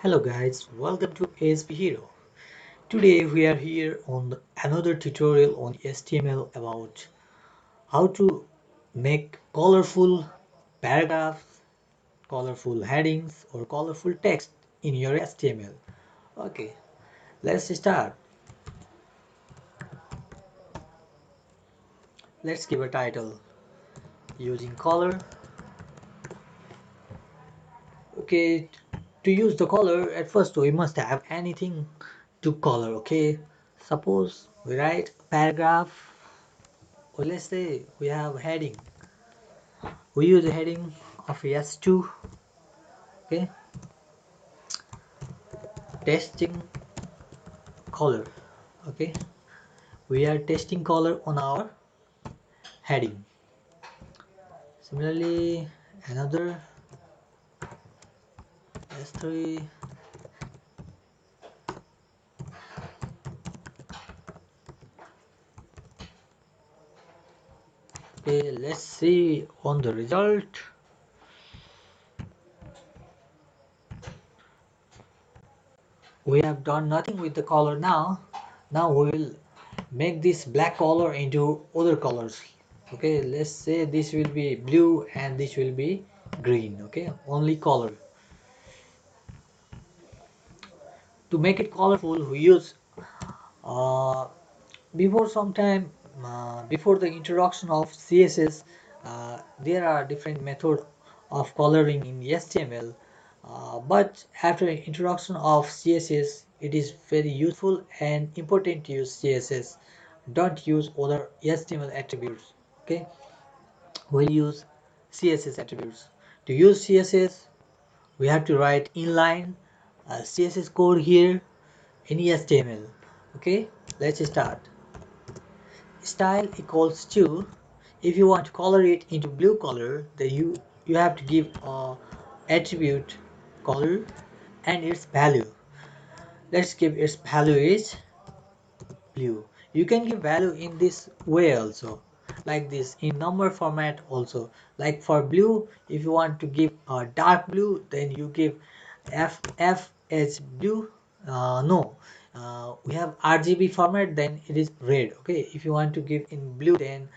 Hello guys, welcome to ASP Hero. Today we are here on another tutorial on HTML about how to make colorful paragraphs, colorful headings or colorful text in your HTML. Okay, let's start. Let's give a title using color. Okay, to use the color at first we must have anything to color. Okay, suppose we write paragraph. Or let's say we have heading. We use a heading of S2. Okay, testing color. Okay, we are testing color on our heading. Similarly, another S3. Okay, let's see on the result. We have done nothing with the color now. Now we will make this black color into other colors. Okay, let's say this will be blue and this will be green. Okay, only color. To make it colorful, we use uh, before some time before the introduction of CSS. There are different methods of coloring in HTML, but after introduction of CSS, it is very useful and important to use CSS. Don't use other HTML attributes. Okay, we'll use CSS attributes. To use CSS, we have to write inline CSS code here in HTML. Okay, let's start. Style equals to, if you want to color it into blue color, then you have to give a attribute color and its value. Let's give its value is blue. You can give value in this way also, like this in number format also. Like for blue, if you want to give a dark blue, then you give f as blue. No, we have RGB format, then it is red. Okay, if you want to give in blue, then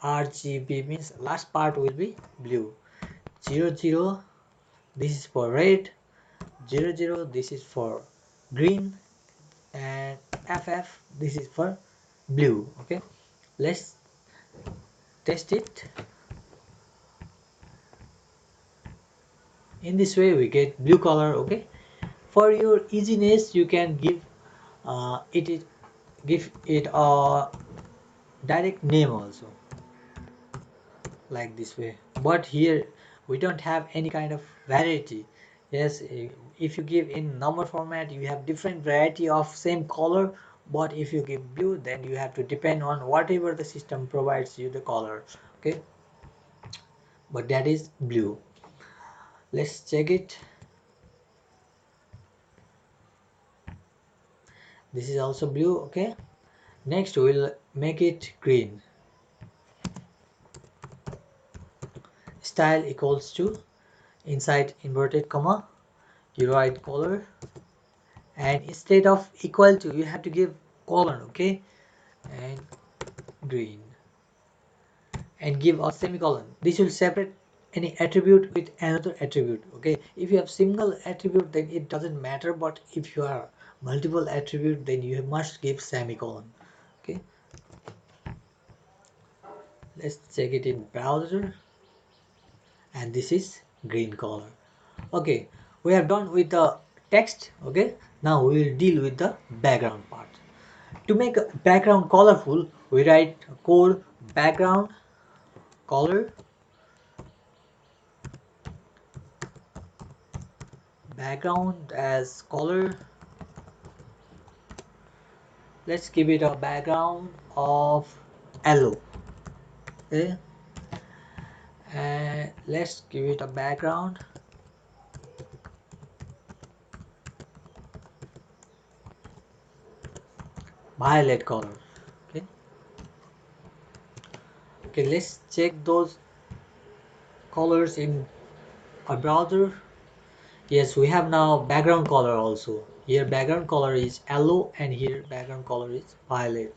RGB means last part will be blue. 00, this is for red. 00, this is for green. And FF, this is for blue. Okay, let's test it. In this way we get blue color. Okay, for your easiness you can give it a direct name also, like this way. But here we don't have any kind of variety. Yes, if you give in number format you have different variety of same color, but if you give blue then you have to depend on whatever the system provides you the color. Okay, but that is blue. Let's check it. This is also blue. Okay, next we'll make it green. Style equals to, inside inverted comma you write color, and instead of equal to you have to give colon. Okay, and green, and give a semicolon. This will separate any attribute with another attribute. Okay, if you have single attribute then it doesn't matter, but if you are multiple attribute then you must give semicolon. Okay, let's check it in browser, and this is green color. Okay, we are done with the text. Okay, now we will deal with the background part. To make a background colorful, we write code background color, background as color. Let's give it a background of yellow. Okay, and let's give it a background violet color. Okay, okay, let's check those colors in a browser. Yes, we have now background color also. Here background color is yellow and here background color is violet.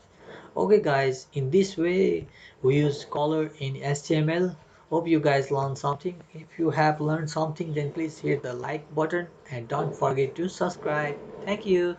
Okay guys, in this way we use color in HTML. Hope you guys learned something. If you have learned something, then please hit the like button and don't forget to subscribe. Thank you.